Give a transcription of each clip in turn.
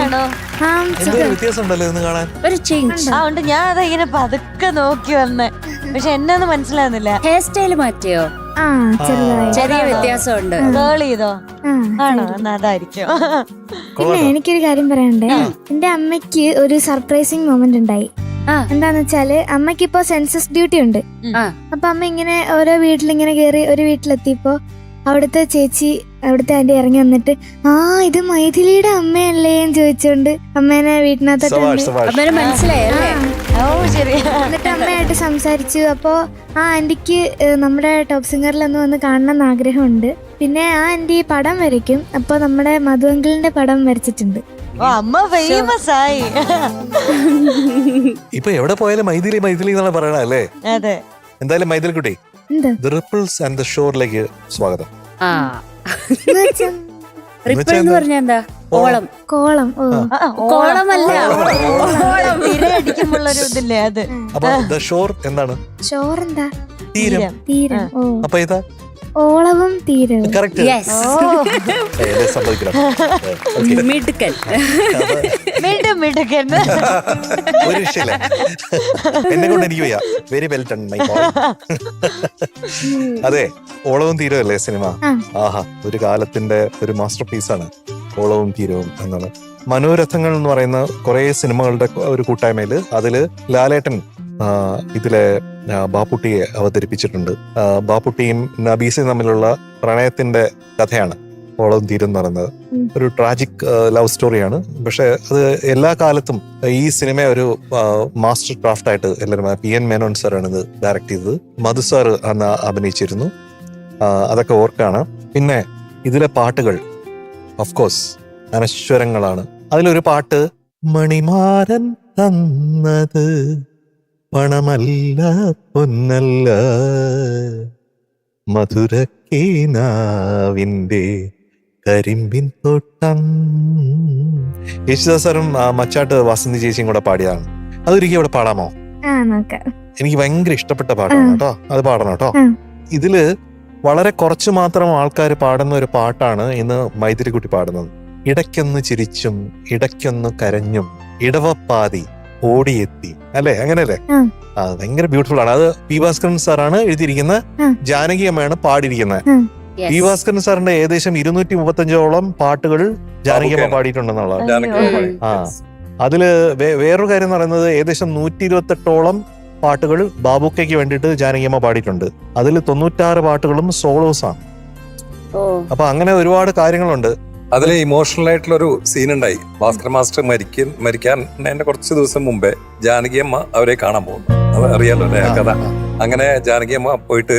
സുഖാണോ? വ്യത്യാസം ഉണ്ടല്ലോ ഇന്ന് കാണാൻ. ഒരു ചേഞ്ച് ഉണ്ട്. ഞാൻ അതാ ഇങ്ങനെ പതുക്കെ നോക്കി വന്നേ, പക്ഷെ എന്നൊന്നും മനസ്സിലാവുന്നില്ല. ഹെയർ സ്റ്റൈൽ മാറ്റിയോ? ചെറിയ വ്യത്യാസമുണ്ട്. കേൾ ചെയ്തോ? ആണോ? എന്നാ അതായിരിക്കും. പിന്നെ എനിക്കൊരു കാര്യം പറയാനുണ്ട്. എന്റെ അമ്മയ്ക്ക് ഒരു സർപ്രൈസിങ് മൊമെന്റ് ഉണ്ടായി. എന്താന്ന് വെച്ചാല് അമ്മയ്ക്ക് ഇപ്പൊ സെൻസസ് ഡ്യൂട്ടി ഉണ്ട്. അപ്പൊ അമ്മ ഇങ്ങനെ ഓരോ വീട്ടിലിങ്ങനെ കേറി ഒരു വീട്ടിലെത്തിയപ്പോ അവിടുത്തെ ചേച്ചി അവിടുത്തെ ആന്റി ഇറങ്ങി വന്നിട്ട് ഇത് മൈഥിലിയുടെ അമ്മയല്ലേ എന്ന് ചോദിച്ചോണ്ട് അമ്മേനെ വീട്ടിനകത്തോട്ട് മനസ്സിലായല്ലേ? എന്നിട്ട് അമ്മയായിട്ട് സംസാരിച്ചു. അപ്പോ ആ ആന്റിക്ക് നമ്മുടെ ടോപ്പ് സിംഗറിൽ ഒന്ന് വന്ന് കാണണം എന്ന് ആഗ്രഹമുണ്ട്. പിന്നെ ആ ആന്റി പടം വരയ്ക്കും. അപ്പൊ നമ്മുടെ മധു അങ്കിളിന്റെ പടം വരച്ചിട്ടുണ്ട്. അമ്മ ഫേമസ് ആയി. ഇപ്പൊ എവിടെ പോയാലും മൈഥിലി മൈഥിലി എന്നാണ് പറയണ അല്ലേ? അതെ. എന്തായാലും മൈഥിലി കുട്ടി, ദി റിപ്പിൾസ് ആൻഡ് ദി ഷോറിലേക്ക് സ്വാഗതം. റിപ്പിൾ എന്ന് പറഞ്ഞാ എന്താ? ഓളം. കോളം. കോളമല്ല, അടിക്കുമ്പോഴൊരു ഇതില്ലേ അത്. അപ്പൊ ദി ഷോർ എന്താണ്? ഷോർ എന്താ? തീരം. തീരം. അപ്പൊ ഇതാ ഓളവും തീരവും. കറക്റ്റ്. മിടുക്കൻ. മിടുക്കൻ. ഒരു രക്ഷയില്ല, എന്നെ കൊണ്ട് എനിക്ക് വയ്യ. Very well done my boy. അതെ, ഓളവും തീരവും അല്ലേ സിനിമ? ആഹാ, ഒരു കാലത്തിന്റെ ഒരു മാസ്റ്റർ പീസാണ് ഓളവും തീരവും എന്നാണ്. മനോരഥങ്ങൾ എന്ന് പറയുന്ന കുറെ സിനിമകളുടെ ഒരു കൂട്ടായ്മയില് അതില് ലാലേട്ടൻ ഇതിലെ ബാപ്പുട്ടിയെ അവതരിപ്പിച്ചിട്ടുണ്ട്. ബാപ്പുട്ടിയും നബീസയും തമ്മിലുള്ള പ്രണയത്തിന്റെ കഥയാണ് ഓളവും തീരം എന്ന് പറയുന്നത്. ഒരു ട്രാജിക് ലവ് സ്റ്റോറിയാണ്. പക്ഷെ അത് എല്ലാ കാലത്തും ഈ സിനിമ ഒരു മാസ്റ്റർ ക്രാഫ്റ്റ് ആയിട്ട് എല്ലാവരും, PN മേനോൻ സാറാണ് ഇത് ഡയറക്ട് ചെയ്തത്. മധു സാർ അന്ന് അഭിനയിച്ചിരുന്നു. അതൊക്കെ ഓർക്കാണ്. പിന്നെ ഇതിലെ പാട്ടുകൾ ഓഫ്കോഴ്സ് അനശ്വരങ്ങളാണ്. അതിലൊരു പാട്ട്, മണിമാരൻ തന്നത് പണമല്ല പൊന്നല്ല മധുരക്കീനാവിന്റെ കരിമ്പിൻ തോട്ടം. യേശുദാസ് സാറും മച്ചാട്ട് വാസന്തി ചേച്ചിയും കൂടെ പാടിയതാണ്. അതൊരിക്കലും ഇവിടെ പാടാമോ? എനിക്ക് ഭയങ്കര ഇഷ്ടപ്പെട്ട പാട്ടാണ് കേട്ടോ, അത് പാടണം കേട്ടോ. ഇതില് വളരെ കുറച്ച് മാത്രം ആൾക്കാർ പാടുന്ന ഒരു പാട്ടാണ് ഇന്ന് മൈഥിലിക്കുട്ടി പാടുന്നത്. ഇടയ്ക്കൊന്ന് ചിരിച്ചും ഇടയ്ക്കൊന്ന് കരഞ്ഞും ഇടവപ്പാതി ഓടിയെത്തി, അല്ലെ? അങ്ങനെയല്ലേ? ഭയങ്കര ബ്യൂട്ടിഫുൾ ആണ്. അത് പി ഭാസ്കരൻ സാറാണ് എഴുതിയിരിക്കുന്നത്, ജാനകി അമ്മയാണ് പാടിയിരിക്കുന്നത്. പി ഭാസ്കരൻ സാറിന്റെ ഏകദേശം 235ഓളം പാട്ടുകൾ ജാനകി അമ്മ പാടിയിട്ടുണ്ടെന്നുള്ളതാണ്. അതില് വേറൊരു കാര്യം എന്ന് പറയുന്നത്, ഏകദേശം 128ഓളം പാട്ടുകൾ ബാബുക്കയ്ക്ക് വേണ്ടിയിട്ട് ജാനകി അമ്മ പാടിയിട്ടുണ്ട്. അതിൽ 96 പാട്ടുകളും സോളോസ് ആണ്. അപ്പൊ അങ്ങനെ ഒരുപാട് കാര്യങ്ങളുണ്ട്. അതിലെ ഇമോഷണൽ ആയിട്ടുള്ള ഒരു സീൻ ഉണ്ടായി. ഭാസ്കർ മാസ്റ്റർ മരിക്കാൻ എന്റെ കുറച്ച് ദിവസം മുമ്പേ ജാനകി അമ്മ അവരെ കാണാൻ പോകുന്നു. അത് അറിയാലോ അല്ലേ കഥ? അങ്ങനെ ജാനകി അമ്മ പോയിട്ട്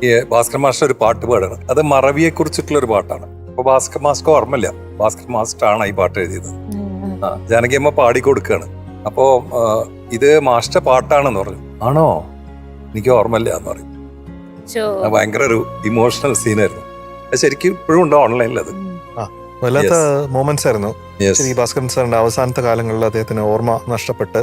ഈ ഭാസ്കർ മാസ്റ്റർ ഒരു പാട്ട് പാടാണ്. അത് മറവിയെ കുറിച്ചിട്ടുള്ള ഒരു പാട്ടാണ്. അപ്പൊ ഭാസ്കർ മാസ്റ്റർ ഓർമ്മയില്ല, ഭാസ്കർ മാസ്റ്റർ ആണ് ഈ പാട്ട് എഴുതിയത്. ജാനകി അമ്മ പാടിക്കൊടുക്കുകയാണ്. അപ്പോ ഇത് മാസ്റ്റർ പാട്ടാണെന്ന് പറഞ്ഞു. ആണോ, എനിക്ക് ഓർമ്മയില്ല എന്ന് പറയും. ഭയങ്കര ഒരു ഇമോഷണൽ സീനായിരുന്നു. ശരിക്കും ഇപ്പോഴും ഉണ്ടോ ഓൺലൈനിൽ? അത് വല്ലാത്ത മൊമെന്റ്സ് ആയിരുന്നു. ഈ ഭാസ്കരൻ സാറിന്റെ അവസാനത്തെ കാലങ്ങളിൽ അദ്ദേഹത്തിന് ഓർമ്മ നഷ്ടപ്പെട്ട്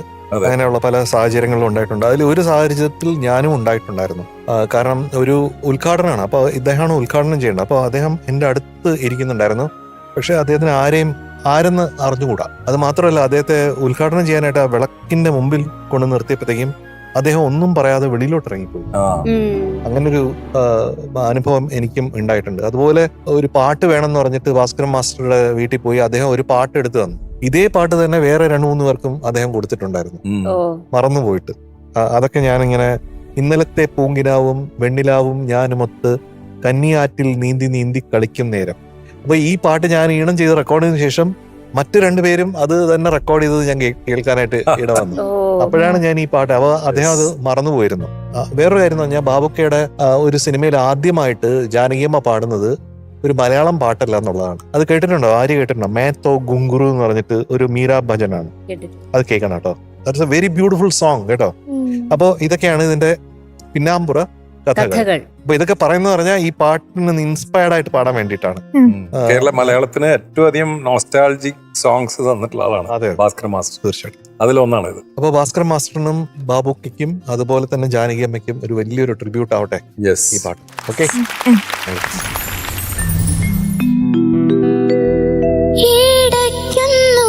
അങ്ങനെയുള്ള പല സാഹചര്യങ്ങളും ഉണ്ടായിട്ടുണ്ട്. അതിൽ ഒരു സാഹചര്യത്തിൽ ഞാനും ഉണ്ടായിട്ടുണ്ടായിരുന്നു. കാരണം ഒരു ഉദ്ഘാടനമാണ്, അപ്പൊ ഇദ്ദേഹമാണ് ഉദ്ഘാടനം ചെയ്യേണ്ടത്. അപ്പൊ അദ്ദേഹം എന്റെ അടുത്ത് ഇരിക്കുന്നുണ്ടായിരുന്നു. പക്ഷെ അദ്ദേഹത്തിന് ആരെന്ന് അറിഞ്ഞുകൂടാ. അത് മാത്രമല്ല, അദ്ദേഹത്തെ ഉദ്ഘാടനം ചെയ്യാനായിട്ട് ആ വിളക്കിന്റെ മുമ്പിൽ കൊണ്ട് നിർത്തിയപ്പോഴത്തേക്കും അദ്ദേഹം ഒന്നും പറയാതെ വെളിയിലോട്ട് ഇറങ്ങിപ്പോയി. അങ്ങനൊരു അനുഭവം എനിക്കും ഉണ്ടായിട്ടുണ്ട്. അതുപോലെ ഒരു പാട്ട് വേണമെന്ന് പറഞ്ഞിട്ട് ഭാസ്കരൻ മാസ്റ്ററുടെ വീട്ടിൽ പോയി അദ്ദേഹം ഒരു പാട്ട് എടുത്തു തന്നു. ഇതേ പാട്ട് തന്നെ വേറെ 2-3 പേർക്കും അദ്ദേഹം കൊടുത്തിട്ടുണ്ടായിരുന്നു, മറന്നുപോയിട്ട്. അതൊക്കെ ഞാനിങ്ങനെ, ഇന്നലത്തെ പൂങ്കിനാവും വെണ്ണിലാവും ഞാനുമൊത്ത് കന്നിയാറ്റിൽ നീന്തി നീന്തി കളിക്കും നേരം. അപ്പൊ ഈ പാട്ട് ഞാൻ ഈണം ചെയ്ത് റെക്കോർഡ് ചെയ്തതിനു ശേഷം മറ്റു 2 പേരും അത് തന്നെ റെക്കോർഡ് ചെയ്തത് ഞാൻ കേൾക്കാനായിട്ട് ഇടവന്നു. അപ്പോഴാണ് ഞാൻ ഈ പാട്ട്, അദ്ദേഹം അത് മറന്നുപോയിരുന്നു. വേറൊരു കാര്യം എന്ന് പറഞ്ഞാൽ, ബാബുക്കയുടെ ഒരു സിനിമയിൽ ആദ്യമായിട്ട് ജാനകിയമ്മ പാടുന്നത് ഒരു മലയാളം പാട്ടല്ല എന്നുള്ളതാണ്. അത് കേട്ടിട്ടുണ്ടോ? ആര്യ കേട്ടിട്ടുണ്ടോ? മേത്തോ ഗുങ്കുറു എന്ന് പറഞ്ഞിട്ട് ഒരു മീരാ ഭജനാണ്. അത് കേൾക്കണം കേട്ടോ. That's A very beautiful song കേട്ടോ. അപ്പൊ ഇതൊക്കെയാണ് ഇതിന്റെ പിന്നാമ്പുറ കഥകൾ. അപ്പൊ ഇതൊക്കെ പറയുന്നത് പറഞ്ഞാൽ ഈ പാട്ടിന് ഇൻസ്പയർഡ് ആയിട്ട് പാടാൻ വേണ്ടിയിട്ടാണ്. കേരള മലയാളത്തിന് ഏറ്റവും അധികം നോസ്റ്റാൾജിക് സോങ്സ് തന്നിട്ടുള്ള ആളാണ് ഭാസ്കർ മാസ്റ്റർ. തീർച്ചയായിട്ടും അതിലൊന്നാണ് ഇത്. അപ്പൊ ഭാസ്കർ മാസ്റ്ററിനും ബാബുക്കും അതുപോലെ തന്നെ ജാനകി അമ്മയ്ക്കും ഒരു വലിയൊരു ട്രിബ്യൂട്ട് ആവട്ടെ ഈ പാട്ട്. ഓക്കെ, ഇടയ്ക്കൊന്നു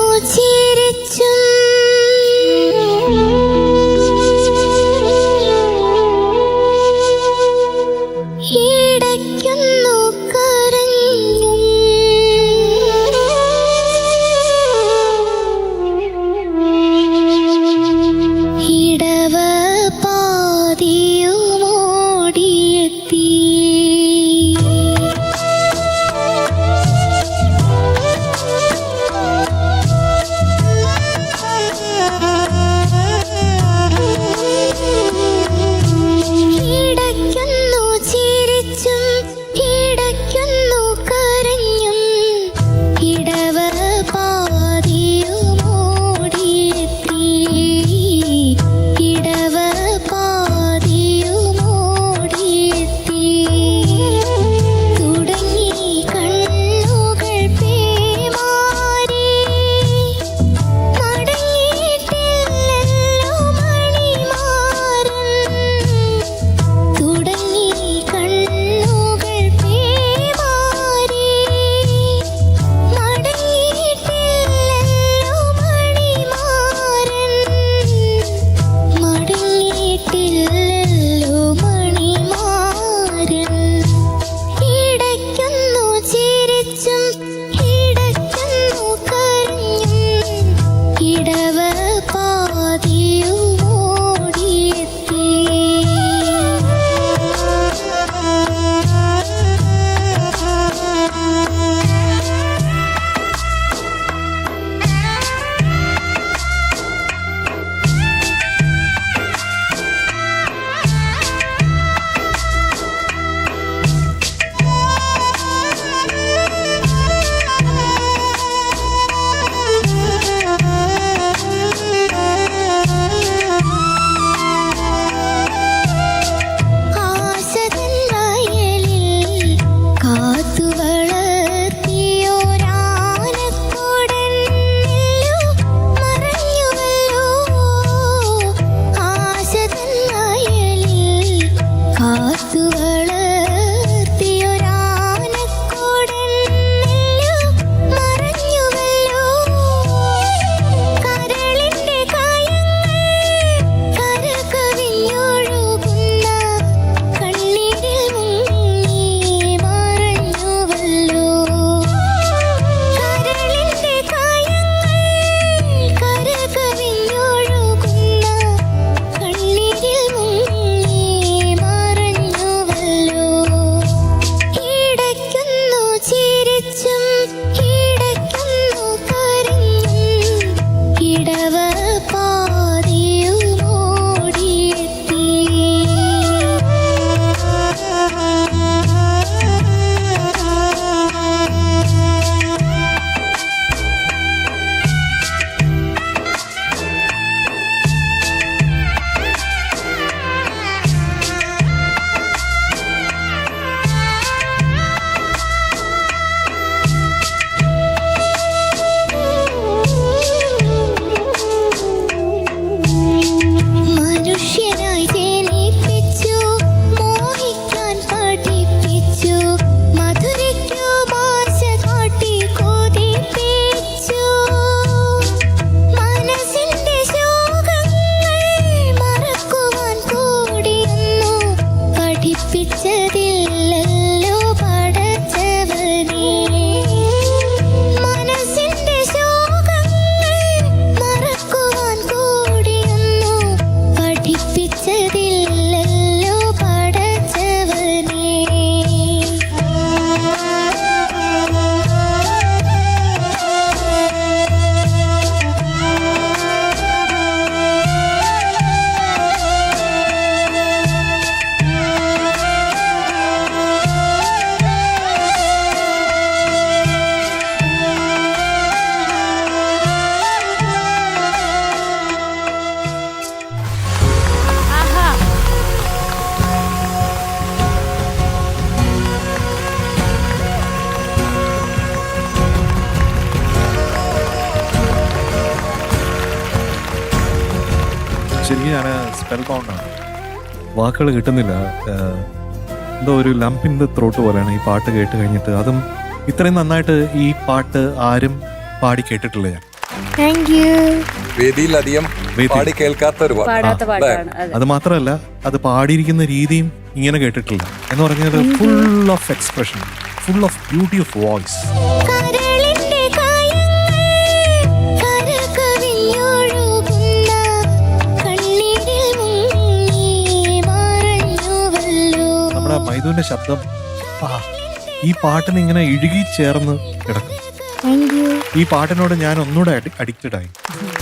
ശരിക്കും ഞാൻ സ്പെൽ ബൗണ്ടാണ്, വാക്കുകൾ കിട്ടുന്നില്ല. എന്തോ ഒരു ലംപ് ഇൻ ദ ത്രോട്ട് പോലെയാണ് ഈ പാട്ട് കേട്ട് കഴിഞ്ഞിട്ട്. അതും ഇത്രയും നന്നായിട്ട് ഈ പാട്ട് ആരും പാടി കേട്ടിട്ടില്ല ഞാൻ. Thank you. വേദിയിലധികം പാടി കേൾക്കാത്ത ഒരു പാടാത്ത പാട്ടാണ് അത്. അത് മാത്രമല്ല, അത് പാടിയിരിക്കുന്ന രീതിയും ഇങ്ങനെ കേട്ടിട്ടില്ല. എന്ന് പറഞ്ഞാൽ full of expression, full of beauty of voice. നമ്മുടെ മൈദുവിന്റെ ശബ്ദം ഈ പാട്ടിന് ഇങ്ങനെ ഇഴുകി ചേർന്ന് കിടക്കും. ഈ പാട്ടിനോട് ഞാൻ ഒന്നുകൂടെ അഡിക്റ്റഡ് ആയി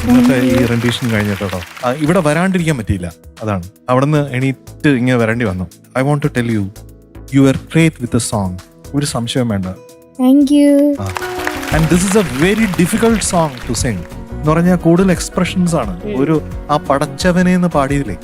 ഇന്നത്തെ ഈ റെൻഡീഷൻ കഴിഞ്ഞിട്ടോ. ഇവിടെ വരാണ്ടിരിക്കാൻ പറ്റിയില്ല, അതാണ്. അവിടെ നിന്ന് എണീറ്റ് ഇങ്ങനെ വരേണ്ടി വന്നു. I want to tell you, you are great with a song. ഒരു സംശയം വേണ്ട. And this is a very difficult song to sing. എന്ന് പറഞ്ഞാൽ കൂടുതൽ എക്സ്പ്രഷൻസ് ആണ്. ഒരു ആ പടച്ചവനെ എന്ന് പാടിയതില്ലേ,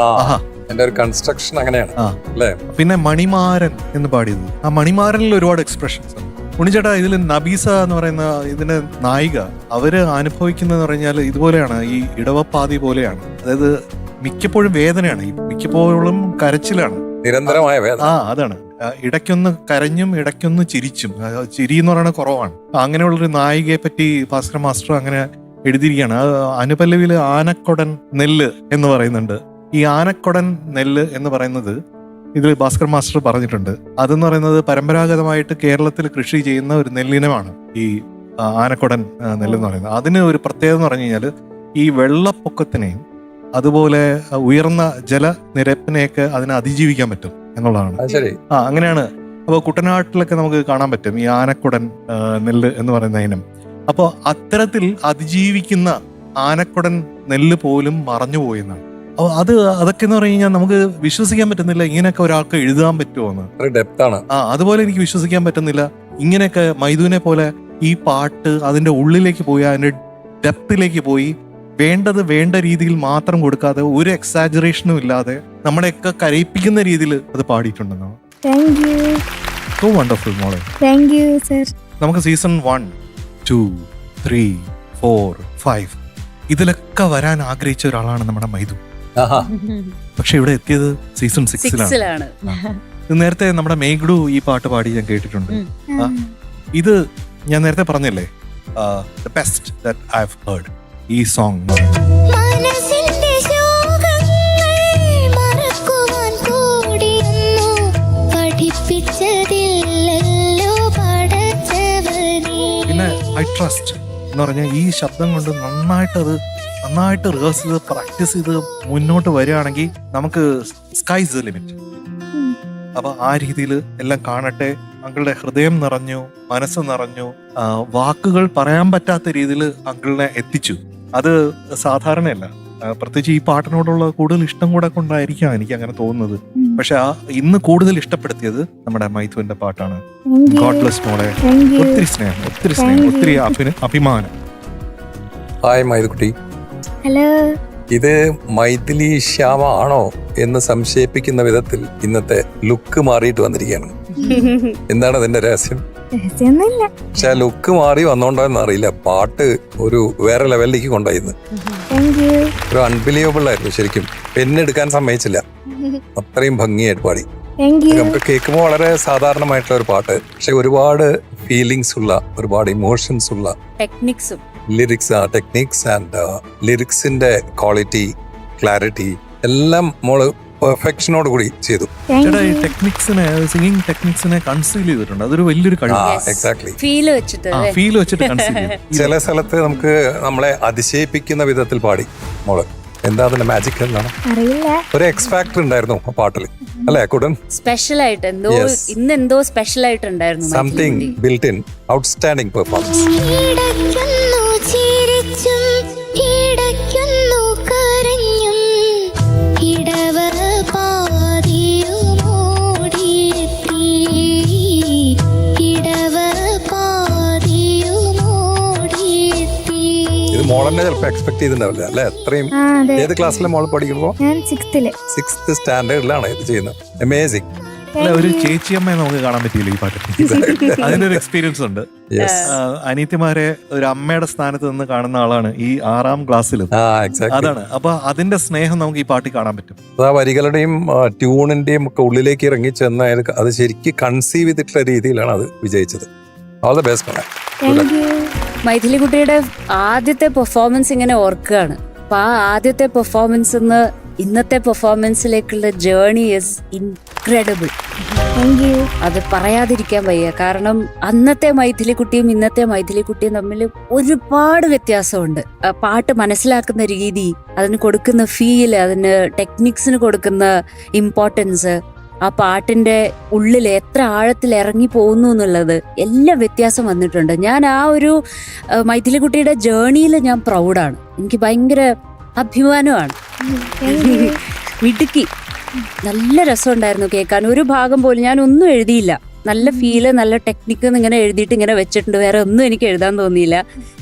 ആഹാ, എന്റെ ഒരു കൺസ്ട്രക്ഷൻ അങ്ങനെയാണ് അല്ലേ. പിന്നെ മണിമാരൻ എന്ന് പാടിയത്, ആ മണിമാരനിൽ ഒരുപാട് എക്സ്പ്രഷൻസ് ഉണ്ട്. ഉണ്ണിച്ചേട്ടാ, ഇതിൽ നബീസ എന്ന് പറയുന്ന ഇതിന്റെ നായിക, അവര് അനുഭവിക്കുന്നതെന്ന് പറഞ്ഞാൽ ഇതുപോലെയാണ്, ഈ ഇടവപ്പാതി പോലെയാണ്. അതായത് മിക്കപ്പോഴും വേദനയാണ്, മിക്കപ്പോഴും കരച്ചിലാണ്, നിരന്തരമായ വേദന. അതാണ്. ഇടയ്ക്കൊന്ന് കരഞ്ഞും ഇടയ്ക്കൊന്ന് ചിരിച്ചും. ചിരി എന്ന് പറയുന്നത് കുറവാണ്. അങ്ങനെയുള്ളൊരു നായികയെ പറ്റി ഭാസ്കര മാസ്റ്റർ അങ്ങനെ എഴുതിയിരിക്കുകയാണ്. അനുപല്ലവിയില് ആനക്കൊടൻ നെല്ല് എന്ന് പറയുന്നുണ്ട്. ഈ ആനക്കൊടൻ നെല്ല് എന്ന് പറയുന്നത് ഇതിൽ ഭാസ്കർ മാസ്റ്റർ പറഞ്ഞിട്ടുണ്ട്. അതെന്ന് പറയുന്നത് പരമ്പരാഗതമായിട്ട് കേരളത്തിൽ കൃഷി ചെയ്യുന്ന ഒരു നെല്ലിനമാണ് ഈ ആനക്കൊടൻ നെല്ലെന്ന് പറയുന്നത്. അതിന് ഒരു പ്രത്യേകത എന്ന് പറഞ്ഞു കഴിഞ്ഞാൽ ഈ വെള്ളപ്പൊക്കത്തിനെയും അതുപോലെ ഉയർന്ന ജലനിരപ്പിനെയൊക്കെ അതിനെ അതിജീവിക്കാൻ പറ്റും എന്നുള്ളതാണ്. അങ്ങനെയാണ്. അപ്പോൾ കുട്ടനാട്ടിലൊക്കെ നമുക്ക് കാണാൻ പറ്റും ഈ ആനക്കൊടൻ നെല്ല് എന്ന് പറയുന്ന ഇനം. അപ്പോൾ അത്തരത്തിൽ അതിജീവിക്കുന്ന ആനക്കൊടൻ നെല്ല് പോലും മറഞ്ഞുപോയെന്നാണ്. അതൊക്കെ എന്ന് പറഞ്ഞു കഴിഞ്ഞാൽ നമുക്ക് വിശ്വസിക്കാൻ പറ്റുന്നില്ല, ഇങ്ങനെയൊക്കെ ഒരാൾക്ക് എഴുതാൻ പറ്റുമോന്ന്. അതുപോലെ എനിക്ക് വിശ്വസിക്കാൻ പറ്റുന്നില്ല ഇങ്ങനെയൊക്കെ മൈദുവിനെ പോലെ ഈ പാട്ട് അതിന്റെ ഉള്ളിലേക്ക് പോയി, അതിന്റെ ഡെപ്തിലേക്ക് പോയി, വേണ്ടത് വേണ്ട രീതിയിൽ മാത്രം കൊടുക്കാതെ ഒരു എക്സാജറേഷനും ഇല്ലാതെ നമ്മളെയൊക്കെ കരയിപ്പിക്കുന്ന രീതിയിൽ അത് പാടിയിട്ടുണ്ടെന്നാണ്. സോ വണ്ടർഫുൾ മോളെ. നമുക്ക് സീസൺ 1, 2, 3, 4, 5 ഇതിലൊക്കെ വരാൻ ആഗ്രഹിച്ച ഒരാളാണ് നമ്മുടെ മൈദു. പക്ഷെ ഇവിടെ എത്തിയത് സീസൺ 6-ലാണ്. നേരത്തെ നമ്മുടെ മേഘ്ഡു ഈ പാട്ട് പാടി ഞാൻ കേട്ടിട്ടുണ്ട്. ഇത് ഞാൻ നേരത്തെ പറഞ്ഞല്ലേ, the best that I have heard ഈ സോങ്. പിന്നെ ഐ ട്രസ്റ്റ് എന്ന് പറഞ്ഞാൽ ഈ ശബ്ദം കൊണ്ട് നന്നായിട്ട് റിഹേഴ്സ് ചെയ്ത് പ്രാക്ടീസ് ചെയ്ത് മുന്നോട്ട് വരികയാണെങ്കിൽ നമുക്ക് സ്കൈസ് ദ ലിമിറ്റ്. അപ്പൊ ആ രീതിയിൽ എല്ലാം കാണട്ടെ. അങ്കിളുടെ ഹൃദയം നിറഞ്ഞു, മനസ്സ് നിറഞ്ഞു, വാക്കുകൾ പറയാൻ പറ്റാത്ത രീതിയിൽ അങ്കിളിനെ എത്തിച്ചു. അത് സാധാരണയല്ല. പ്രത്യേകിച്ച് ഈ പാട്ടിനോടുള്ള കൂടുതൽ ഇഷ്ടം കൂടെ കൊണ്ടായിരിക്കാം എനിക്ക് അങ്ങനെ തോന്നുന്നത്. പക്ഷെ ഇന്ന് കൂടുതൽ ഇഷ്ടപ്പെടുത്തിയത് നമ്മുടെ മൈഥുവിന്റെ പാട്ടാണ്. ഗോഡ് ബ്ലെസ് മോളെ. ഒത്തിരി സ്നേഹം, ഒത്തിരി അഭിമാനം. ഹായ് മൈദുക്കുട്ടി. ഹലോ. ഇത് മൈഥിലി ശ്യാമ ആണോ എന്ന് സംശയിപ്പിക്കുന്ന വിധത്തിൽ ഇന്നത്തെ ലുക്ക് മാറിയിട്ട് വന്നിരിക്കുകയാണ്. എന്താണ് അതിന്റെ രഹസ്യം? പക്ഷെ ആ ലുക്ക് മാറി വന്നോണ്ടോ എന്ന് അറിയില്ല, പാട്ട് ഒരു വേറെ ലെവലിലേക്ക് കൊണ്ടുപോയിന്ന്. ഒരു അൺബിലീവബിൾ ആയിരുന്നു ശരിക്കും. പെണ്ണെടുക്കാൻ സമ്മതിച്ചില്ല, അത്രയും ഭംഗിയായിട്ട് പാടി. നമുക്ക് കേൾക്കുമ്പോൾ വളരെ സാധാരണമായിട്ടുള്ള ഒരു പാട്ട്, പക്ഷെ ഒരുപാട് ഫീലിങ്സ് ഉള്ള, ഒരുപാട് ഇമോഷൻസ് ഉള്ള ടെക്നിക്സ് ആൻഡ് ലിറിക്സിന്റെ ക്വാളിറ്റി, ക്ലാരിറ്റി എല്ലാം മോള് പെർഫെക്ഷനോട് കൂടി ചെയ്തു. സിംഗിങ് ടെക്നിക്സിനെ കൺസീൽ ചെയ്തിട്ടുണ്ട്. അതൊരു വലിയൊരു എക്സാക്ട്ലി ഫീൽ വെച്ചിട്ട് ചില സ്ഥലത്ത് നമുക്ക് നമ്മളെ അതിശയിപ്പിക്കുന്ന വിധത്തിൽ പാടി മോള്. എന്താ അതിന്റെ മാജിക് എന്താണ്? ഒരു എക്സ് ഫാക്ടർ ഉണ്ടായിരുന്നു ആ പാട്ടിൽ അല്ലേ? കുടൻ സ്പെഷ്യൽ ആയിട്ട് എന്തോ സ്പെഷ്യൽ ആയിട്ടുണ്ടായിരുന്നു. Something built in, outstanding performance. മോളെന്നെ ചിലപ്പോ എക്സ്പെക്ട് ചെയ്തിട്ടുണ്ടാവില്ല അല്ലെ? അത്രയും. ഏത് ക്ലാസ്സിലെ മോള് പഠിക്കുമ്പോ? 6th സ്റ്റാൻഡേർഡിലാണ് ഇത് ചെയ്യുന്നത്. അമേസിംഗ്. അല്ല, ഒരു ചേച്ചിയമ്മയെ നമുക്ക് കാണാൻ പറ്റിയില്ല ഈ പാട്ടിൽ. അതിന്റെ ഒരു എക്സ്പീരിയൻസ് ഉണ്ട്. യെസ് അനിയത്തിമാരെ ഒരു അമ്മയുടെ സ്ഥാനത്ത് നിന്ന് കാണുന്ന ആളാണ് ഈ 6ാം ക്ലാസ്സിലും. എക്സാക്ട്ലി. അതാണ്. അപ്പൊ അതിന്റെ സ്നേഹം നമുക്ക് ഈ പാട്ടിൽ കാണാൻ പറ്റും. ആ വരികളുടെയും ട്യൂണിന്റെയും ഒക്കെ ഉള്ളിലേക്ക് ഇറങ്ങി ചെന്ന അത് ശരിക്കും കൺസീവ് ചെയ്തിട്ടുള്ള രീതിയിലാണ് അത് വിജയിച്ചത്. All the best. Thank you. Mythili കുട്ടിയുടെ ആദ്യത്തെ പെർഫോമൻസ് ഇങ്ങനെ ഓർക്കുകയാണ്. അപ്പൊ ആ ആദ്യത്തെ പെർഫോമൻസ് ഇന്നത്തെ പെർഫോമൻസിലേക്കുള്ള journey is incredible. Thank you. അത് പറയാതിരിക്കാൻ വയ്യ. കാരണം അന്നത്തെ മൈഥിലി കുട്ടിയും ഇന്നത്തെ മൈഥിലി കുട്ടിയും തമ്മിൽ ഒരുപാട് വ്യത്യാസമുണ്ട്. പാട്ട് മനസ്സിലാക്കുന്ന രീതി, അതിന് കൊടുക്കുന്ന ഫീൽ, അതിന് ടെക്നിക്സിന് കൊടുക്കുന്ന ഇമ്പോർട്ടൻസ്, ആ പാട്ടിന്റെ ഉള്ളിൽ എത്ര ആഴത്തിൽ ഇറങ്ങി പോകുന്നു എന്നുള്ളത് എല്ലാം വ്യത്യാസം വന്നിട്ടുണ്ട്. ഞാൻ ആ ഒരു മൈഥിലി കുട്ടിയുടെ ജേർണിയിൽ ഞാൻ പ്രൗഡാണ്. എനിക്ക് ഭയങ്കര അഭിമാനമാണ്. മിടുക്കി. നല്ല രസമുണ്ടായിരുന്നു കേൾക്കാൻ. ഒരു ഭാഗം പോലും ഞാൻ ഒന്നും എഴുതിയില്ല. നല്ല ഫീല്, നല്ല ടെക്നിക്ക് ഇങ്ങനെ എഴുതിയിട്ട് ഇങ്ങനെ വെച്ചിട്ടുണ്ട്. വേറെ ഒന്നും എനിക്ക് എഴുതാൻ തോന്നിയില്ല.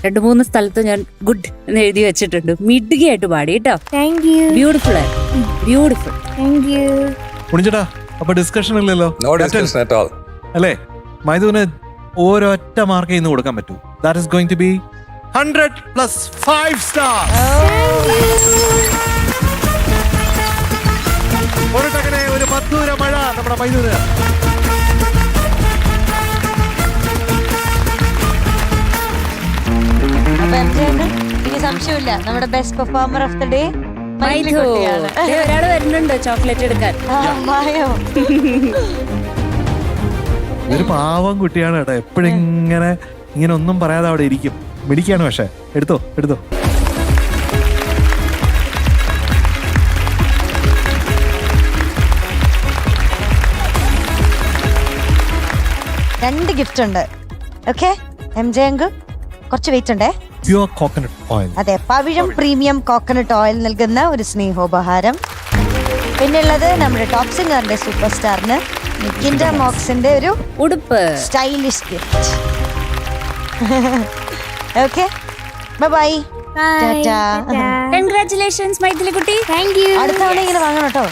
2-3 സ്ഥലത്ത് ഞാൻ ഗുഡ് എന്ന് എഴുതി വെച്ചിട്ടുണ്ട്. മിടുകിയായിട്ട് പാടി കേട്ടോ. Thank you. ബ്യൂട്ടിഫുൾ ആയിരുന്നു. ബ്യൂട്ടിഫുൾ. Thank you. കുണിച്ചേട്ടാ, അപ്പൊ ഡിസ്കഷൻ ഇല്ലല്ലോ നോ ഡിസ്കഷൻ അറ്റ് ഓൾ. അല്ലേ? മൈഥുവിന് ഒരൊറ്റ മാർക്ക് ഇന്ന് കൊടുക്കാൻ പറ്റൂ. That is going to be 100 + 5 stars. ഒരു മധുര മഴ നമ്മുടെ മൈഥുന്. അപ്പൊ ഇനി സംശയമില്ല, നമ്മുടെ best performer of the day Maithu. ഒരാള് വരുന്നുണ്ട് ചോക്ലേറ്റ് എടുക്കാൻ. ഒരു പാവം കുട്ടിയാണ് കേട്ടോ. എപ്പോഴും ഇങ്ങനെ ഒന്നും പറയാതെ അവിടെ ഇരിക്കും. മിടിക്കാണ്. പക്ഷെ എടുത്തോ. 2 ഗിഫ്റ്റ് ഉണ്ട്. ഓക്കെ, MJ അങ്കിൾ കുറച്ച് വെയിറ്റ് ഉണ്ടേ. Pure coconut oil. അതെ, പവിഴം പ്രീമിയം കോക്കനട്ട് ഓയിൽ നൽകുന്ന ഒരു സ്നേഹോപഹാരം. പിന്നുള്ളത് നമ്മുടെ ടോപ് സിംഗറിന്റെ സൂപ്പർ സ്റ്റാറിന് കിൻഡർ മോക്സിന്റെ ഒരു ഉടുപ്പ്. Stylish gift. Okay, bye. Congratulations Mythili കുട്ടി. Thank you. അടുത്ത തവണ ഇങ്ങനെ വാങ്ങണം കേട്ടോ.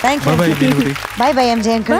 Thank you. Bye MJ uncle.